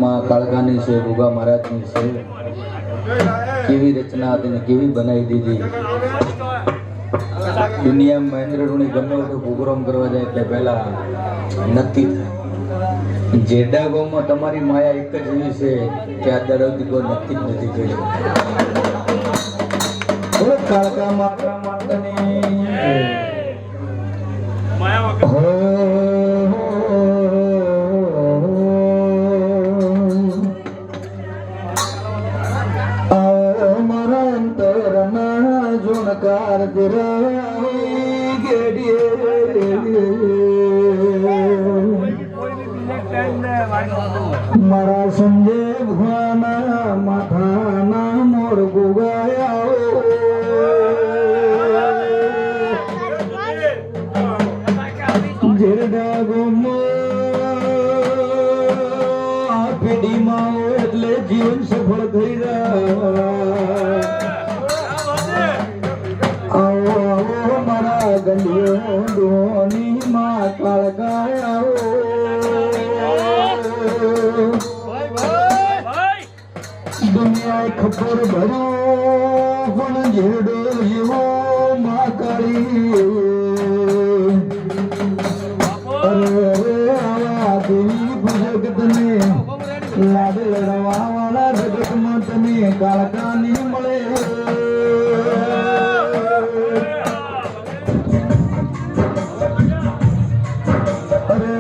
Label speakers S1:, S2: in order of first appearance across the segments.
S1: માં કાળકાની છે, ભૂગા મહારાજની છે. કેવી રચના હતી ને કેવી બનાવી દીધી. દુનિયામાં મહેન્દ્રનું ગમે તો પ્રોગ્રામ કરવા જાય એટલે પહેલા નક્કી થાય. જેડા ગામમાં તમારી માયા એક જ એવી છે કે આ દરદી કોઈ નક્કી જ નથી કર્યું. કાળકા માતા માતાની મારા અંતરના ઝુણકાર મારા સંજય ભગવાના માથાના મોર ગુગાયા જેરડા ગોમો આ પેઢીમાં એટલે જીવન સફળ થઈ રહ્યા. આવો આવો મારા ગંડિયો ડોની માં કાળકા દુનિયા ખબર ભર્યો પણ જેડો એવો માં કાળી. લાડ લડવા વાળા જગતમાં તમે કાળકા નહીં મળે. અરે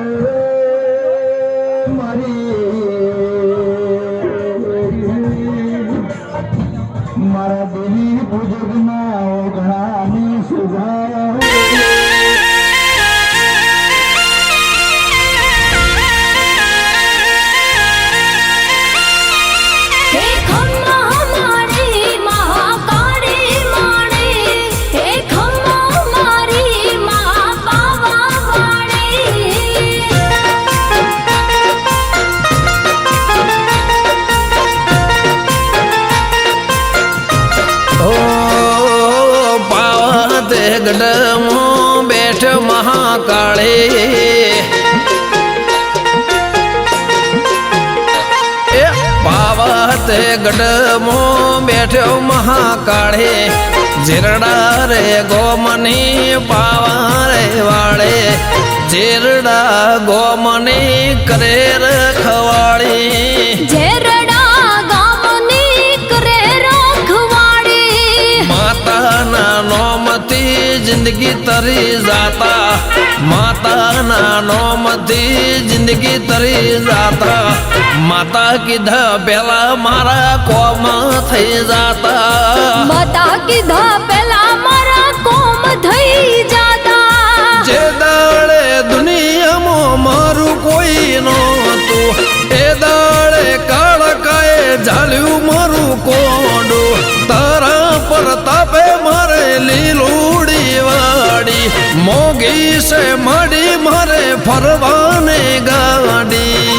S1: મારા દેવી પૂજકના ઓઘણાની સુધારા
S2: ગઢમો બેઠ મહાકાળે પાવત ગઢમો બેઠો મહાકાળે જીરડા રે ગોમની પાવા રે વાળે જીરડા ગોમની કરે રખવાળી માતાના નોમથી જિંદગી તરી જાતા માતાના નોમથી જિંદગી તરી જાતા માતા કીધા પેલા મારા કોમ થઈ જાતા
S3: માતા કીધા પેલા મારા કોમ થઈ જાતા
S2: જે દાડે દુનિયામાં મારું કોઈ નહોતું એ દાડે કાળકાએ ઝાલ્યું મારું કોંડું તારા પ્રતાપે મારે લીલુડી વાડી મોગી છે મડી મારે ફરવાને ગાડી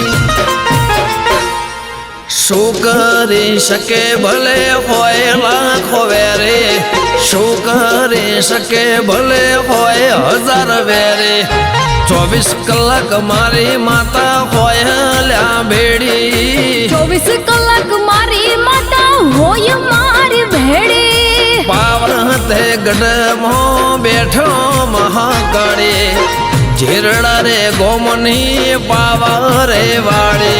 S2: શું કરી શકે ભલે હોય લાખો વેરે શું કરી શકે ભલે હોય હજાર વેરે 24 કલાક મારી માતા હોય લ્યા ભેડી
S3: 24 કલાક મારી માતા હોય મારી ભેડી
S2: પાવતે ગઢમો બેઠો મહાકાળે જીરડા રે ગોમની પાવા રે વાળે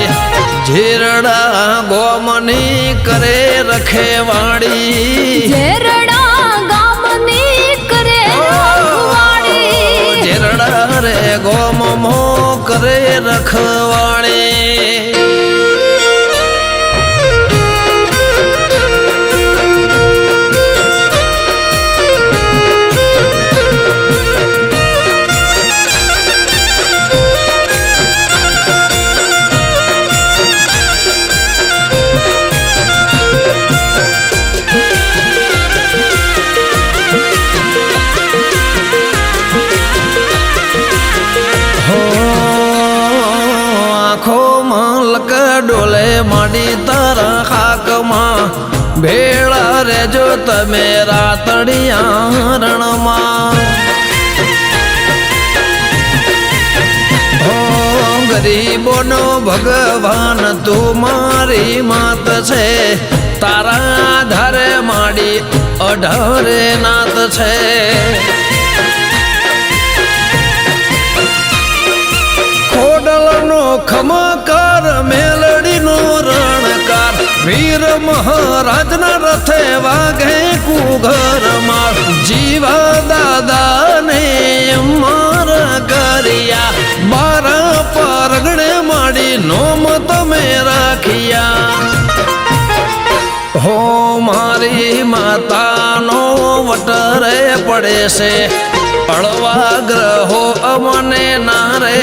S2: જીરડા ગોમની કરે રખેવાળી
S3: જીરડા ગામની કરે રખવાળી
S2: જીરડા રે ગોમો કરે રખવાળી ડોલે માડી તારા ખાકમાં ભેળા રેજો તમે રાતડિયા રણમાં ગરીબોનો ભગવાન તું મારી માત છે તારા આધારે માડી 18 નાત છે ખોડલનો ખમકાર મેલડીનો રણકાર વીર મહારાજના રથે વાગે કુઘર માર જીવા દાદાને અમર કર્યા 12 પરગણે માડી નોમ તમે રાખ્યા હો મારી માતાનો વટરે પડે છે અળવા ગ્રહો અમને નારે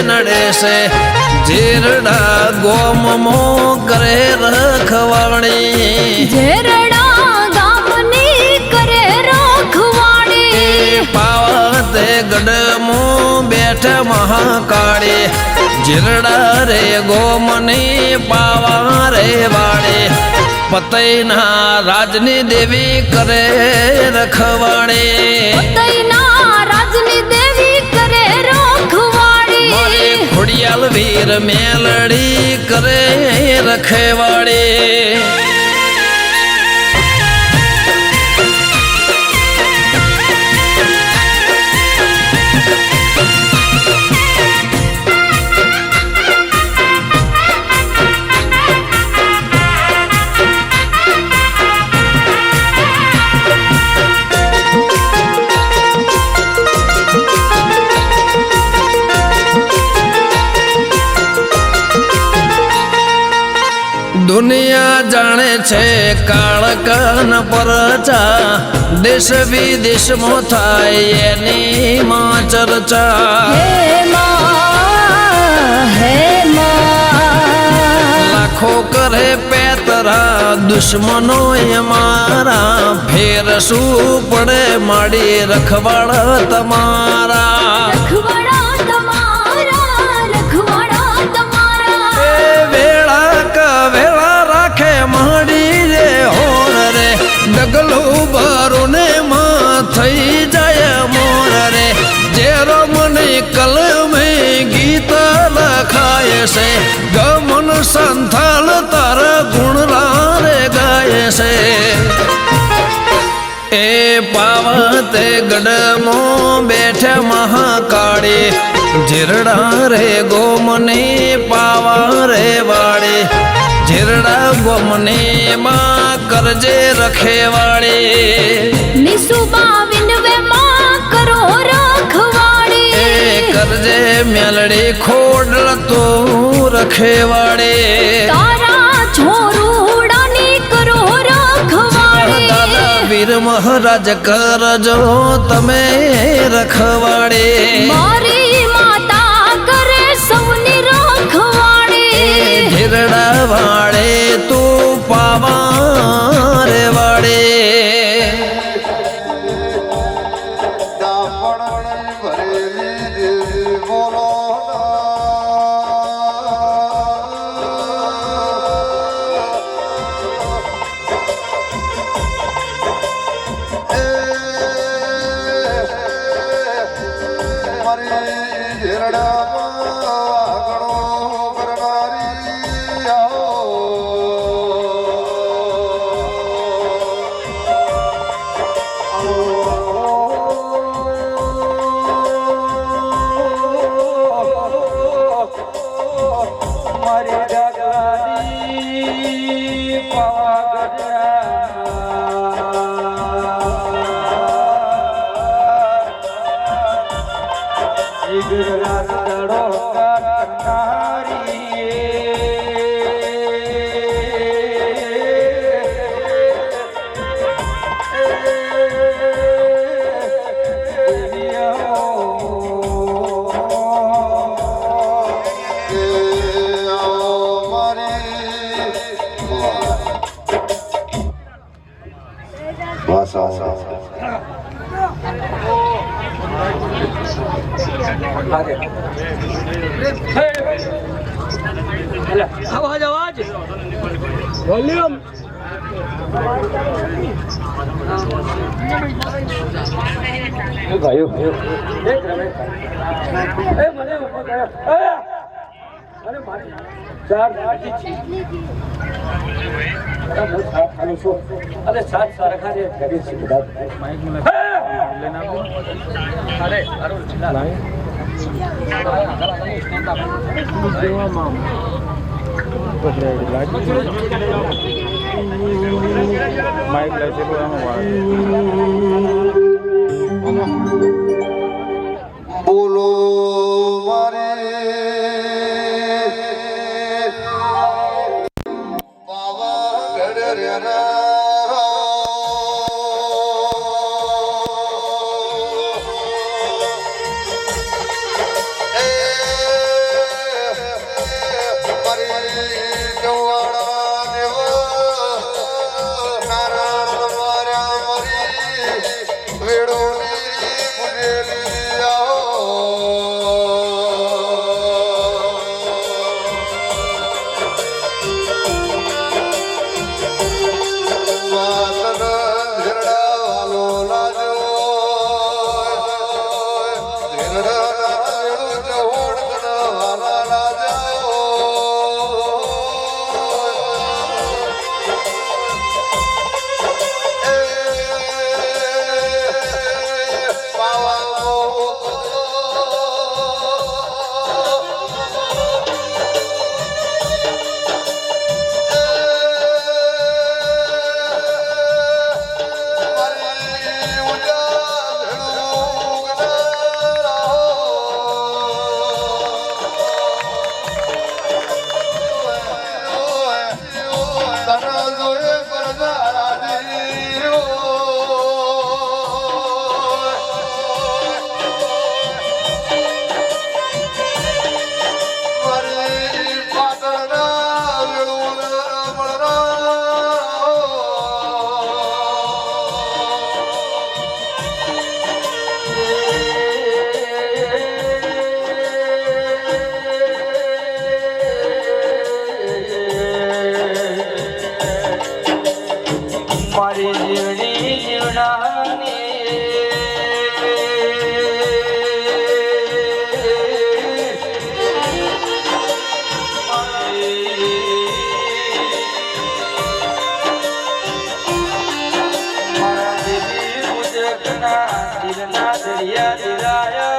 S2: નડે છે જીરડા ગોમમો કરે રખવાણી
S3: ઝેરડા ગામની કરે રખવાડી
S2: પાવતે ગડમો બેઠ મહાકાળી જીરડા રે ગોમની પાવા રે વાળી પતઈના રાજની દેવી કરે રખવાણી
S3: પતઈના રાજની દેવી કરે રખવાડી
S2: ખોડિયાલ વીર મેલડી કરે રખવાડી દુનિયા જાણે છે કાળકન પરચા દેશ વિદેશમાં થાય એની માં ચર્ચા
S3: હે
S2: લાખો કરે પેતરા દુશ્મનો અમારા ફેર શું પડે માડી રખવાડ તમારા ડગલું બારોને માં થઈ જાય મોર રે જે રમની કલમે ગીત લખાય છે ગમન સંથાલ તાર ગુણલા રે ગાય છે એ પાવતે ગડમો બેઠ મહાકાળી જીરડા રે ગોમની પાવા રે વાળી જીરડા ગોમને માં કરજે રખેવાળી
S3: નિસુબા વિનવે માં કરો રખવાડી
S2: કરજે મેલડી ખોડલ તો રખેવાળી
S3: તારા છોરુડાની કરો રખવાડી
S2: દાદા વીર મહારાજ કરજો તમે રખવાડી
S3: મારી માતા કરે સૌની રખવાડી
S2: જીરડા વાળે તું પાવા રે વાળે
S4: અવાજ અવાજ વોલ્યુમ ભાઈઓ એ મને ઉભો કર્યો અરે મારી ચાર આઠી છે હું સાત ખાલું છું અરે સાત સારખા રે ઘરે છે બધા માઈક મને લેના અરે અરુણ લાઈ દેવા મામ માઈક લઈ છે
S5: બોલો મારે પાવાગઢ રેના
S4: મારી જીવની જીવડાની મારા દેવી મુજકના દિલના દરિયા દિલાયા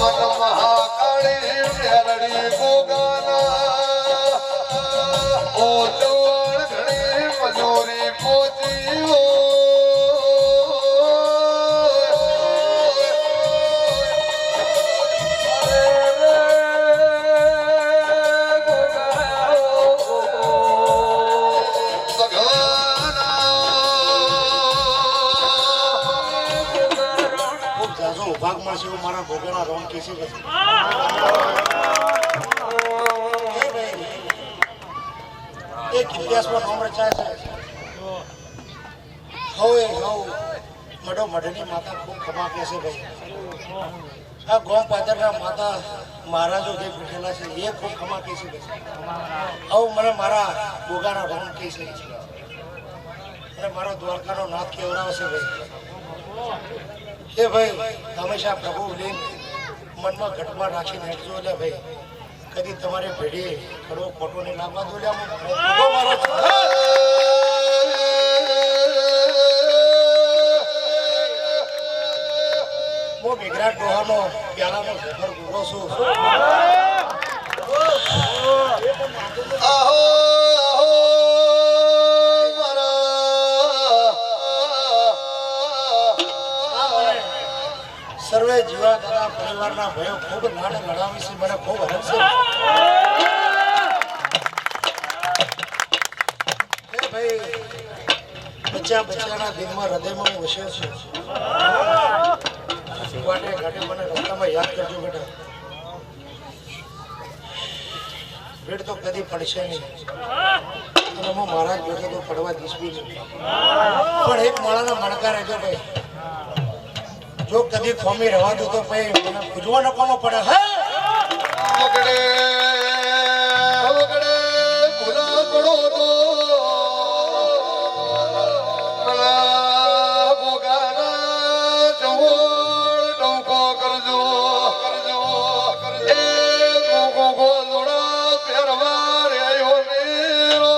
S5: મન મહાકાળી મેલડી ગોગાના ઓ જવાળ ઘણી મજૂરી પોચી
S6: ભાગમાં છે મારા ભોગેના રોમ કેસી બસ એક ઇતિહાસમાં નામ રચાય છે હવે મડો મઢની માતા ખૂબ ખમા કે છે ભાઈ આ ગોમ પાદરના માતા મહારાજો જે બેઠેલા છે એ ખૂબ ખમા કે છે હવે મને મારા ભોગાના રોમ કે છે અને મારો દ્વારકાનો નાથ કેવડાવશે ભાઈ એ ભાઈ હંમેશા પ્રભુ લીન મનમાં ઘટમાં રાખીને હેઠજો એટલે ભાઈ કદી તમારી પેઢી થોડો ખોટો નહીં લાવવા દો મારો હું મેઘરાજ ડોહાનો પ્યાલાનો ઘર પૂરો છું સર્વે જીવા દાદા પરિવારના ભયો ખૂબ લાડ લડાવી છે મને ખૂબ હરખ છે ભાઈ બચ્ચાના દિલમાં હૃદયમાં હું વસ્યો છું વાટે ઘાટે મને રસ્તામાં યાદ કરજો બેટા ભીડ તો કદી પડશે નહીં અને હું મહારાજ બેઠો તો પડવા દઈશ બી નહીં પણ એક માળાના મણકા રહેજો ભાઈ જો કદી ખોમી રહેવા દો તો ભાઈ મને પૂજવા નકોનો પડે હે
S5: વગડે વગડે ભૂલા પડો તો ભોગાના જવળ ટોકો કરજો એ ગોગો જોડા પહેરવા રહ્યો નીરો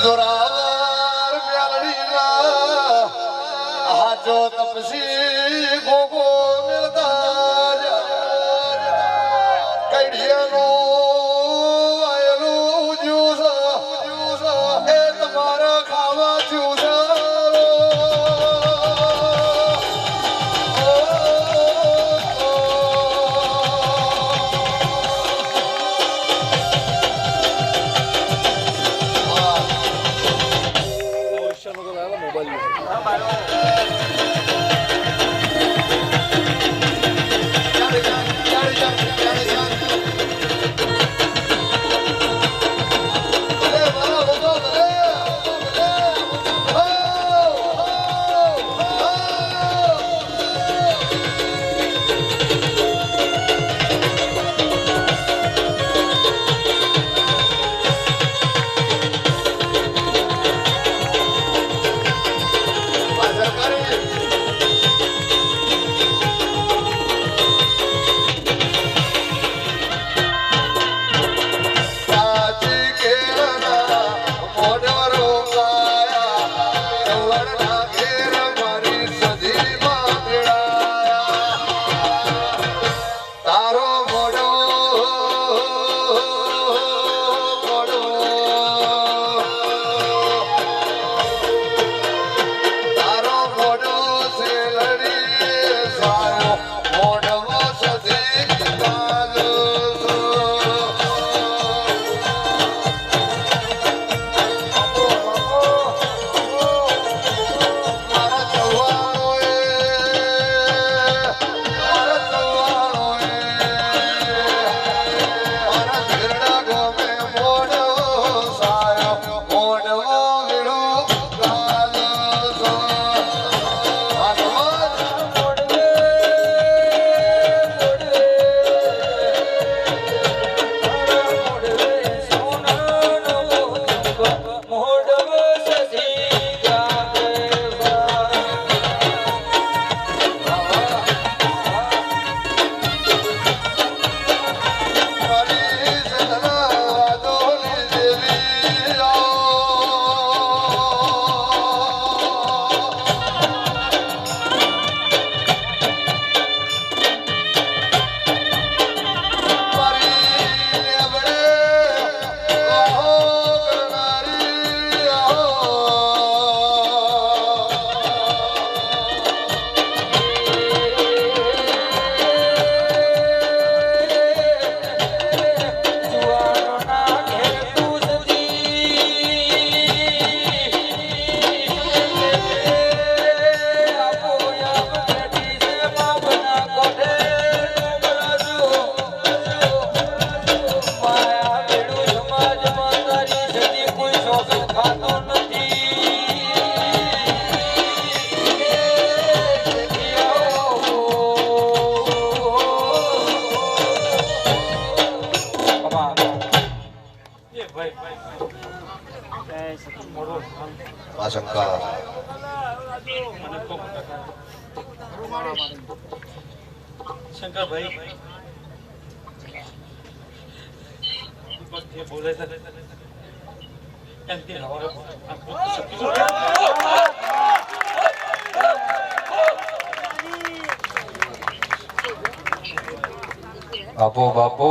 S5: જોરાવર પ્યાલડીના હાજો તપસી ગોગો મિલતા કઈડિયાનું આયલું જ્યુસ એ તમારા ખાવા જ્યુસ
S4: શંકરભાઈ જે બોલે છે એમથી હવારે
S1: બાપો બાપો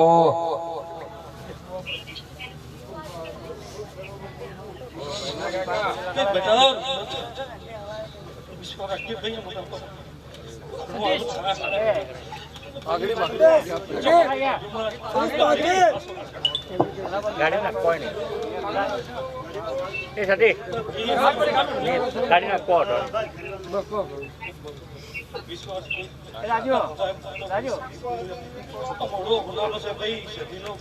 S4: બેટા વિશ્વ રાષ્ટ્રીય ભાઈ મોટા
S7: ગાડીના કોઈ નહીં એ સાથે ગાડીના કોટ રાજુ રાજુ
S4: મોડો ગુલાબો છે ભાઈ સદીનો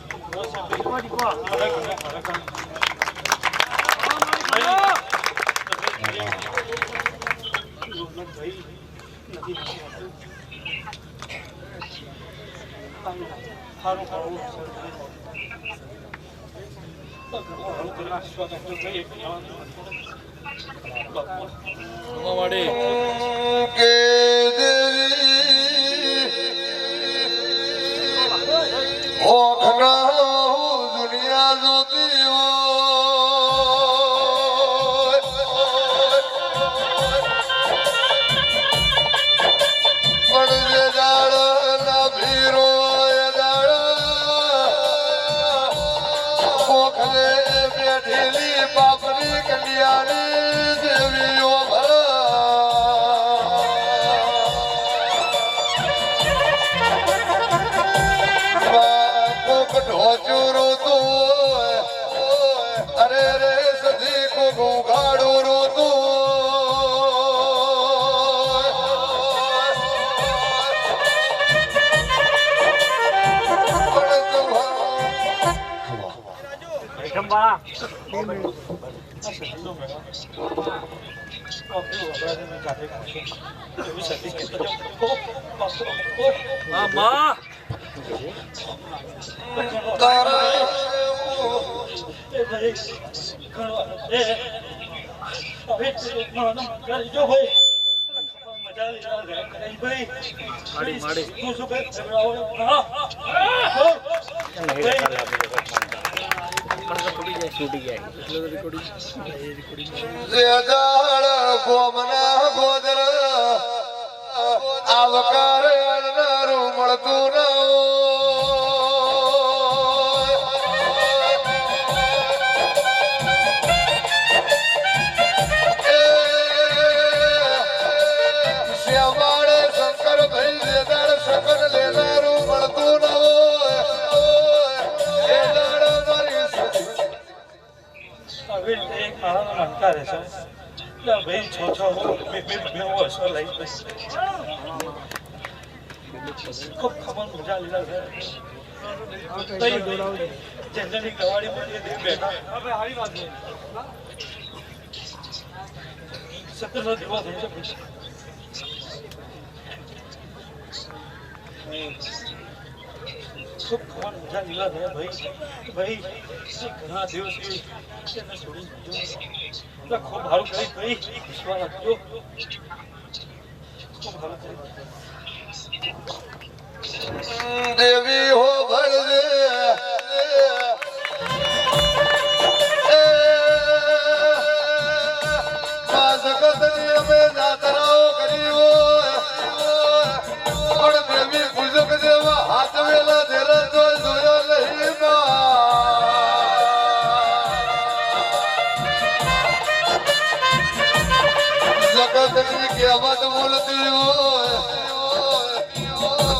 S5: કે દેવી ઓખના દુનિયા જોતી હોય પણ જે જાળ ના ભીરો ઓખને બેઠેલી બાપની કન્યાની દેવીઓ ઢોચું તો અરે રે સધી કો ગાડું રોતું ગોદર આવકાર મળતું ન શ્યામાળે શંકર ભાઈ લેદાર શકન લેનારું મળતું ન
S4: ભાઈ છ વર્ષો લઈ ખૂબ ખબર મજા લીધા છે જનરલી ગવાડી બોલીએ બેઠા સત્તરનો દિવસ છે ખૂબ ખબર મજા લીધા છે ભાઈ ઘણા દિવસથી એને છોડી એટલે ખૂબ સારું કરી ભાઈ વિશ્વાસ રાખજો ખૂબ સારું કરી
S5: દેવી હો ભળદે જગતની અમે જાતરાઓ કરી હોય પણ દેવી પૂજક દેવા હાથ વેલા ધેરા જોયો નહીં જગતની કહેવત બોલતી હોય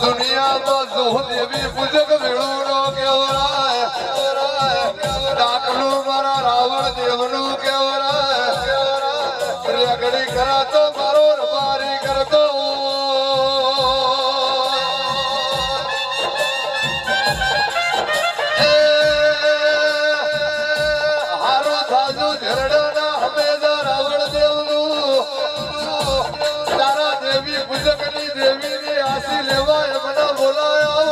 S5: દુનિયામાં જો દેવી પૂજક મેળવું નો કેવરાય દાખલું મારા રાવણ દેવનું કેવરાય રેગડી કરાતો મારો રબારી કરતો હારો થાજો ઝરડાના હમેદા રાવણ દેવનું તારા દેવી પૂજકની દેવીની આશી લેવા મને બોલાયો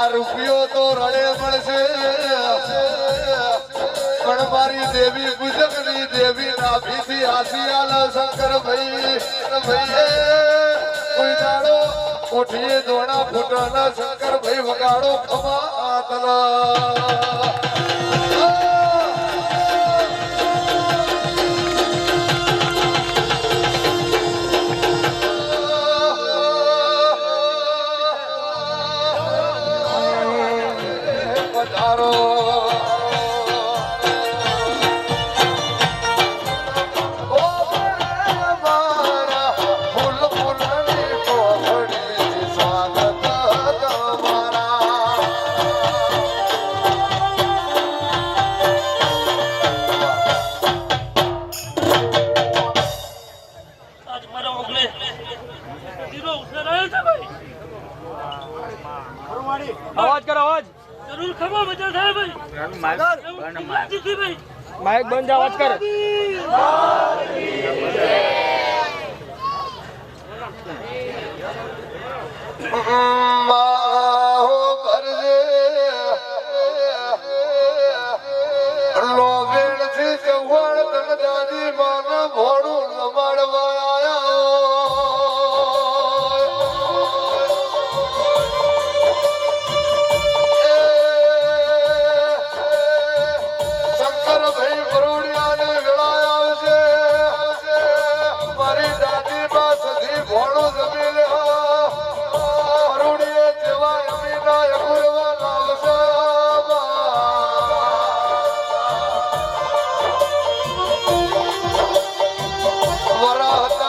S5: રૂપિયો તો રડે મળશે પણ પણ મારી દેવી પૂજકની દેવી નાભીથી આસિયાલ શંકર ભાઈ કોઈ દાડો કોઠીએ દોણા ફૂટના શંકર ભાઈ વગાડો ખમા આતલા
S4: આજ મારા ઓગલે દીરો ઉસરાયો છે ભાઈ
S7: અવાજ કરો અવાજ
S4: જરૂર ખબર બચા થાય ભાઈ ભાઈ
S7: માઇક બંધ અવાજ કર
S5: માહો ભરજે લોવેણ થી જવણ તન દાદી માન ભોળું રમાડવા શંકર ભાઈ બરોડિયાને વેળાયા છે મારી દાદી માં સધી ભોળું જમી લે બરોડીએ જેવા અમીના અગુરવા લાવશે વરાહતા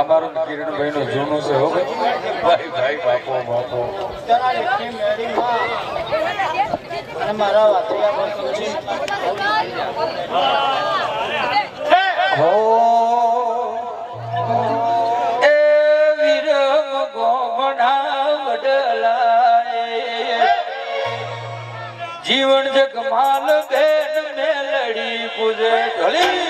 S4: અમારું કિરણભાઈ નું જૂનું છે હો ભાઈ ભાઈ બાપો બાપો
S6: અને મારા વાતરિયા
S4: હો એ વિરમ ગોમડા વડલાએ જીવન જગમાલ બેન મેલડી પૂજે ઢળી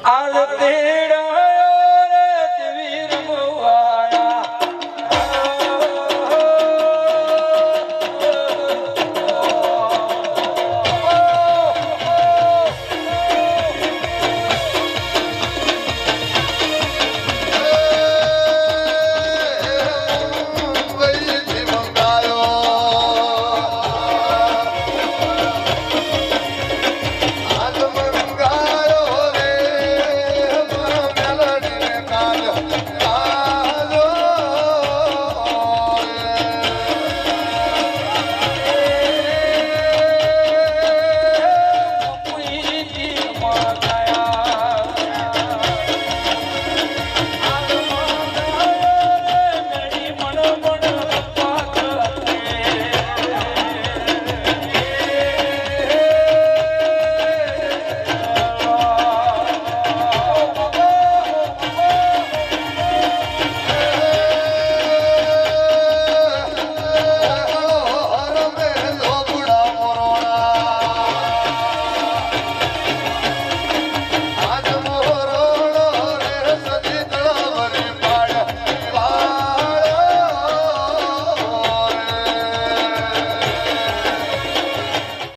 S4: આલતે